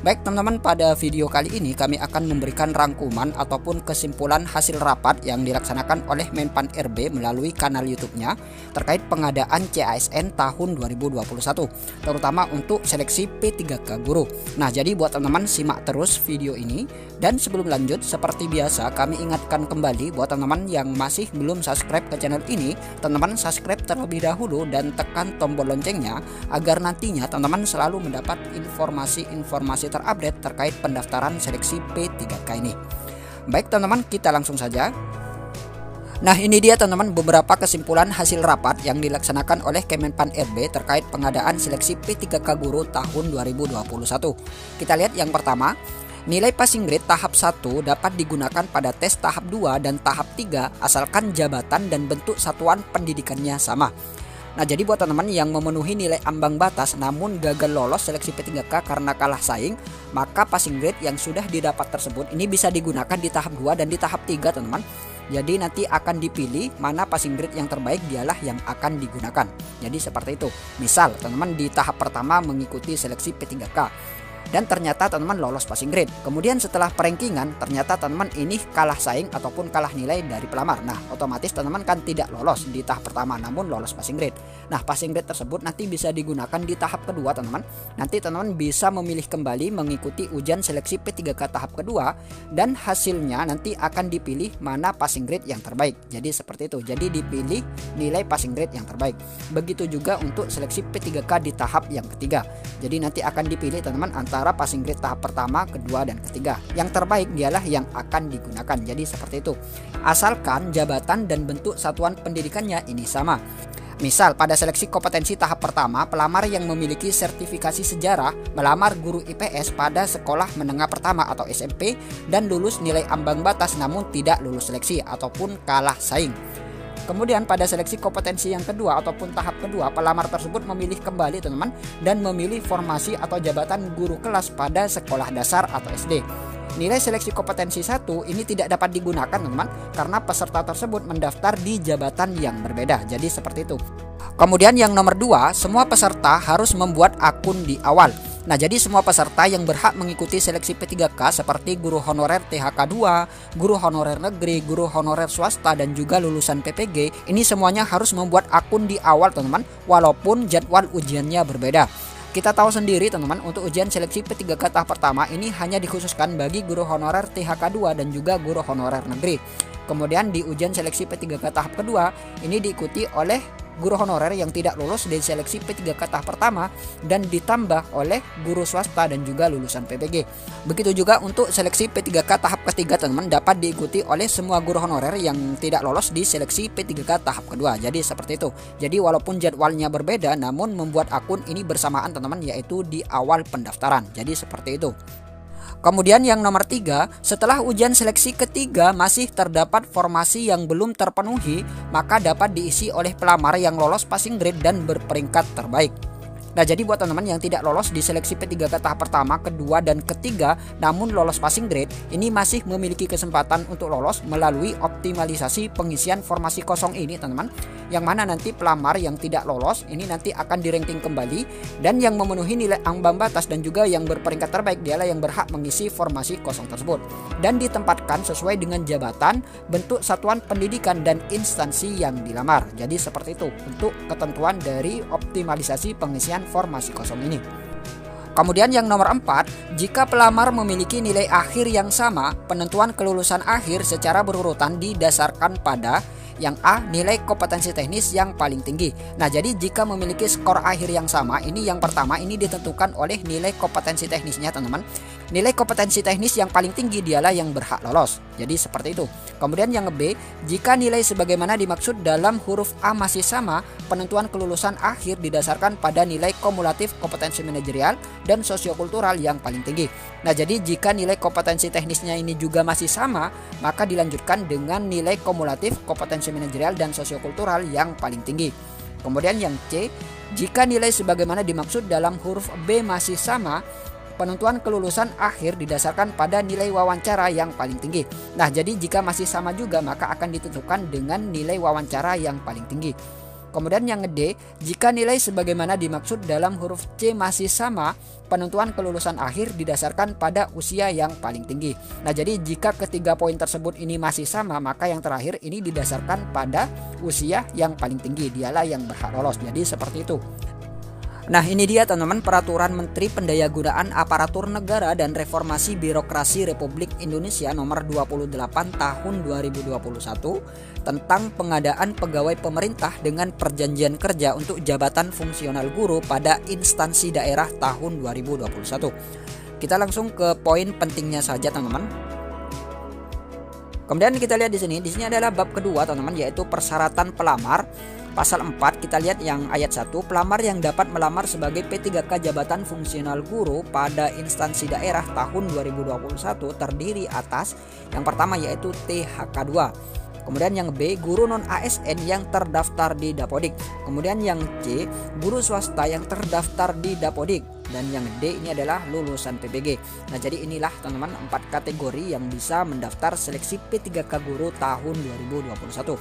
Baik teman-teman, pada video kali ini kami akan memberikan rangkuman ataupun kesimpulan hasil rapat yang dilaksanakan oleh Menpan RB melalui kanal YouTube-nya terkait pengadaan CASN tahun 2021, terutama untuk seleksi P3K guru. Nah, jadi buat teman-teman simak terus video ini, dan sebelum lanjut seperti biasa kami ingatkan kembali buat teman-teman yang masih belum subscribe ke channel ini, teman-teman subscribe terlebih dahulu dan tekan tombol loncengnya agar nantinya teman-teman selalu mendapat informasi-informasi terupdate terkait pendaftaran seleksi P3K ini. Baik teman-teman, kita langsung saja. Nah, ini dia teman-teman beberapa kesimpulan hasil rapat yang dilaksanakan oleh Kemenpan RB terkait pengadaan seleksi P3K guru tahun 2021. Kita lihat yang pertama, nilai passing grade tahap 1 dapat digunakan pada tes tahap 2 dan tahap 3 asalkan jabatan dan bentuk satuan pendidikannya sama. Nah, jadi buat teman-teman yang memenuhi nilai ambang batas namun gagal lolos seleksi P3K karena kalah saing, maka passing grade yang sudah didapat tersebut ini bisa digunakan di tahap 2 dan di tahap 3 teman-teman. Jadi nanti akan dipilih mana passing grade yang terbaik, dialah yang akan digunakan. Jadi seperti itu. Misal teman-teman di tahap pertama mengikuti seleksi P3K dan ternyata teman-teman lolos passing grade. Kemudian setelah perankingan ternyata teman-teman ini kalah saing ataupun kalah nilai dari pelamar. Nah, otomatis teman-teman kan tidak lolos di tahap pertama namun lolos passing grade. Nah, passing grade tersebut nanti bisa digunakan di tahap kedua teman-teman. Nanti teman-teman bisa memilih kembali mengikuti ujian seleksi P3K tahap kedua dan hasilnya nanti akan dipilih mana passing grade yang terbaik. Jadi seperti itu. Jadi dipilih nilai passing grade yang terbaik. Begitu juga untuk seleksi P3K di tahap yang ketiga. Jadi nanti akan dipilih teman-teman antara passing grade tahap pertama, kedua, dan ketiga. Yang terbaik dialah yang akan digunakan. Jadi seperti itu. Asalkan jabatan dan bentuk satuan pendidikannya ini sama. Misal pada seleksi kompetensi tahap pertama, pelamar yang memiliki sertifikasi sejarah melamar guru IPS pada sekolah menengah pertama atau SMP dan lulus nilai ambang batas namun tidak lulus seleksi ataupun kalah saing. Kemudian pada seleksi kompetensi yang kedua ataupun tahap kedua, pelamar tersebut memilih kembali teman-teman dan memilih formasi atau jabatan guru kelas pada sekolah dasar atau SD. Nilai seleksi kompetensi 1 ini tidak dapat digunakan teman-teman karena peserta tersebut mendaftar di jabatan yang berbeda. Jadi seperti itu. Kemudian yang nomor 2, semua peserta harus membuat akun di awal. Nah, jadi semua peserta yang berhak mengikuti seleksi P3K seperti guru honorer THK 2, guru honorer negeri, guru honorer swasta, dan juga lulusan PPG, ini semuanya harus membuat akun di awal teman-teman, walaupun jadwal ujiannya berbeda. Kita tahu sendiri teman-teman, untuk ujian seleksi P3K tahap pertama ini hanya dikhususkan bagi guru honorer THK 2 dan juga guru honorer negeri. Kemudian di ujian seleksi P3K tahap kedua ini diikuti oleh guru honorer yang tidak lulus dari seleksi P3K tahap pertama dan ditambah oleh guru swasta dan juga lulusan PPG. Begitu juga untuk seleksi P3K tahap ketiga teman-teman dapat diikuti oleh semua guru honorer yang tidak lolos di seleksi P3K tahap kedua. Jadi seperti itu. Jadi walaupun jadwalnya berbeda namun membuat akun ini bersamaan teman-teman, yaitu di awal pendaftaran. Jadi seperti itu. Kemudian yang nomor 3, setelah ujian seleksi ketiga masih terdapat formasi yang belum terpenuhi, maka dapat diisi oleh pelamar yang lolos passing grade dan berperingkat terbaik. Nah, jadi buat teman-teman yang tidak lolos di seleksi P3K tahap pertama, kedua, dan ketiga namun lolos passing grade, ini masih memiliki kesempatan untuk lolos melalui optimalisasi pengisian formasi kosong ini teman-teman, yang mana nanti pelamar yang tidak lolos ini nanti akan di-ranking kembali dan yang memenuhi nilai ambang batas dan juga yang berperingkat terbaik dialah yang berhak mengisi formasi kosong tersebut dan ditempatkan sesuai dengan jabatan, bentuk satuan pendidikan, dan instansi yang dilamar. Jadi seperti itu untuk ketentuan dari optimalisasi pengisian formasi kosong ini. Kemudian yang nomor 4, jika pelamar memiliki nilai akhir yang sama, penentuan kelulusan akhir secara berurutan didasarkan pada yang A, nilai kompetensi teknis yang paling tinggi. Nah, jadi jika memiliki skor akhir yang sama, ini yang pertama ini ditentukan oleh nilai kompetensi teknisnya teman-teman. Nilai kompetensi teknis yang paling tinggi dialah yang berhak lolos. Jadi seperti itu. Kemudian yang B, jika nilai sebagaimana dimaksud dalam huruf A masih sama, penentuan kelulusan akhir didasarkan pada nilai kumulatif kompetensi manajerial dan sosiokultural yang paling tinggi. Nah, jadi jika nilai kompetensi teknisnya ini juga masih sama, maka dilanjutkan dengan nilai kumulatif kompetensi manajerial dan sosiokultural yang paling tinggi. Kemudian yang C, jika nilai sebagaimana dimaksud dalam huruf B masih sama, penentuan kelulusan akhir didasarkan pada nilai wawancara yang paling tinggi. Nah, jadi jika masih sama juga maka akan ditentukan dengan nilai wawancara yang paling tinggi. Kemudian yang D, jika nilai sebagaimana dimaksud dalam huruf C masih sama, penentuan kelulusan akhir didasarkan pada usia yang paling tinggi. Nah, jadi jika ketiga poin tersebut ini masih sama, maka yang terakhir ini didasarkan pada usia yang paling tinggi, dialah yang berhak lolos. Jadi seperti itu. Nah, ini dia teman-teman peraturan Menteri Pendayagunaan Aparatur Negara dan Reformasi Birokrasi Republik Indonesia nomor 28 tahun 2021 tentang pengadaan pegawai pemerintah dengan perjanjian kerja untuk jabatan fungsional guru pada instansi daerah tahun 2021. Kita langsung ke poin pentingnya saja teman-teman. Kemudian kita lihat di sini adalah bab kedua teman-teman, yaitu persyaratan pelamar. Pasal 4 kita lihat yang ayat 1, pelamar yang dapat melamar sebagai P3K jabatan fungsional guru pada instansi daerah tahun 2021 terdiri atas yang pertama yaitu THK2. Kemudian yang B, guru non ASN yang terdaftar di Dapodik. Kemudian yang C, guru swasta yang terdaftar di Dapodik. Dan yang D ini adalah lulusan PBG. Nah, jadi inilah teman-teman 4 kategori yang bisa mendaftar seleksi P3K guru tahun 2021.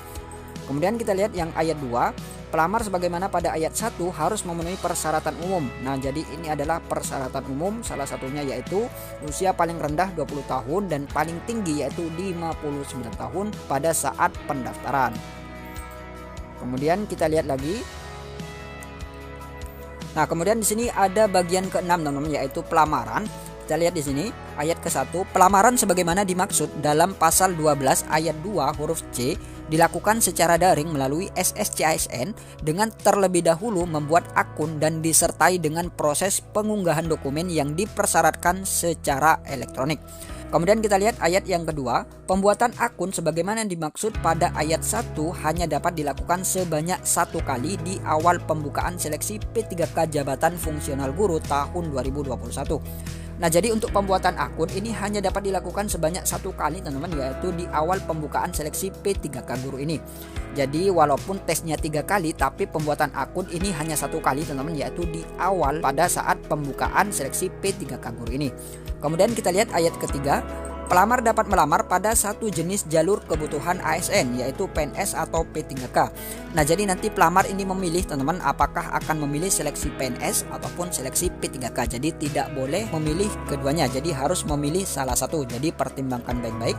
Kemudian kita lihat yang ayat 2, pelamar sebagaimana pada ayat 1 harus memenuhi persyaratan umum. Nah, jadi ini adalah persyaratan umum, salah satunya yaitu usia paling rendah 20 tahun dan paling tinggi yaitu 59 tahun pada saat pendaftaran. Kemudian kita lihat lagi. Nah, kemudian di sini ada bagian ke-6 teman-teman, yaitu pelamaran. Kita lihat di sini ayat ke-1, pelamaran sebagaimana dimaksud dalam pasal 12 ayat 2 huruf C dilakukan secara daring melalui SSCASN dengan terlebih dahulu membuat akun dan disertai dengan proses pengunggahan dokumen yang dipersyaratkan secara elektronik. Kemudian kita lihat ayat yang kedua, pembuatan akun sebagaimana dimaksud pada ayat 1 hanya dapat dilakukan sebanyak 1 kali di awal pembukaan seleksi P3K jabatan fungsional guru tahun 2021. Nah, jadi untuk pembuatan akun ini hanya dapat dilakukan sebanyak 1 kali teman-teman, yaitu di awal pembukaan seleksi P3K guru ini. Jadi walaupun tesnya 3 kali, tapi pembuatan akun ini hanya 1 kali teman-teman, yaitu di awal pada saat pembukaan seleksi P3K guru ini. Kemudian kita lihat ayat ketiga, pelamar dapat melamar pada satu jenis jalur kebutuhan ASN yaitu PNS atau P3K. Nah, jadi nanti pelamar ini memilih teman-teman apakah akan memilih seleksi PNS ataupun seleksi P3K. Jadi tidak boleh memilih keduanya. Jadi harus memilih salah satu. Jadi pertimbangkan baik-baik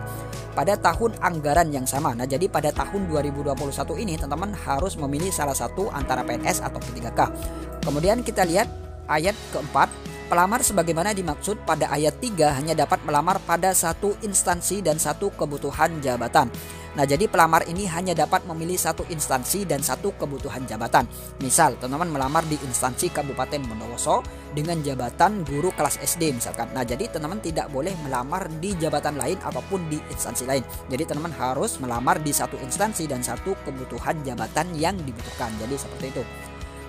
pada tahun anggaran yang sama. Nah, jadi pada tahun 2021 ini teman-teman harus memilih salah satu antara PNS atau P3K. Kemudian kita lihat ayat keempat, pelamar sebagaimana dimaksud pada ayat 3 hanya dapat melamar pada satu instansi dan satu kebutuhan jabatan. Nah, jadi pelamar ini hanya dapat memilih satu instansi dan satu kebutuhan jabatan. Misal, teman-teman melamar di instansi Kabupaten Bondowoso dengan jabatan guru kelas SD misalkan. Nah, jadi teman-teman tidak boleh melamar di jabatan lain ataupun di instansi lain. Jadi teman-teman harus melamar di satu instansi dan satu kebutuhan jabatan yang dibutuhkan. Jadi seperti itu.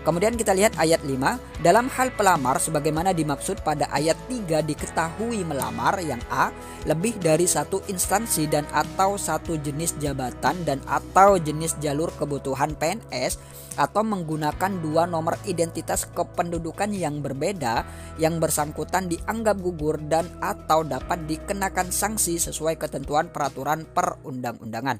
Kemudian kita lihat ayat 5, dalam hal pelamar sebagaimana dimaksud pada ayat 3 diketahui melamar yang A, lebih dari satu instansi dan atau satu jenis jabatan dan atau jenis jalur kebutuhan PNS atau menggunakan 2 nomor identitas kependudukan yang berbeda yang bersangkutan dianggap gugur dan atau dapat dikenakan sanksi sesuai ketentuan peraturan perundang-undangan.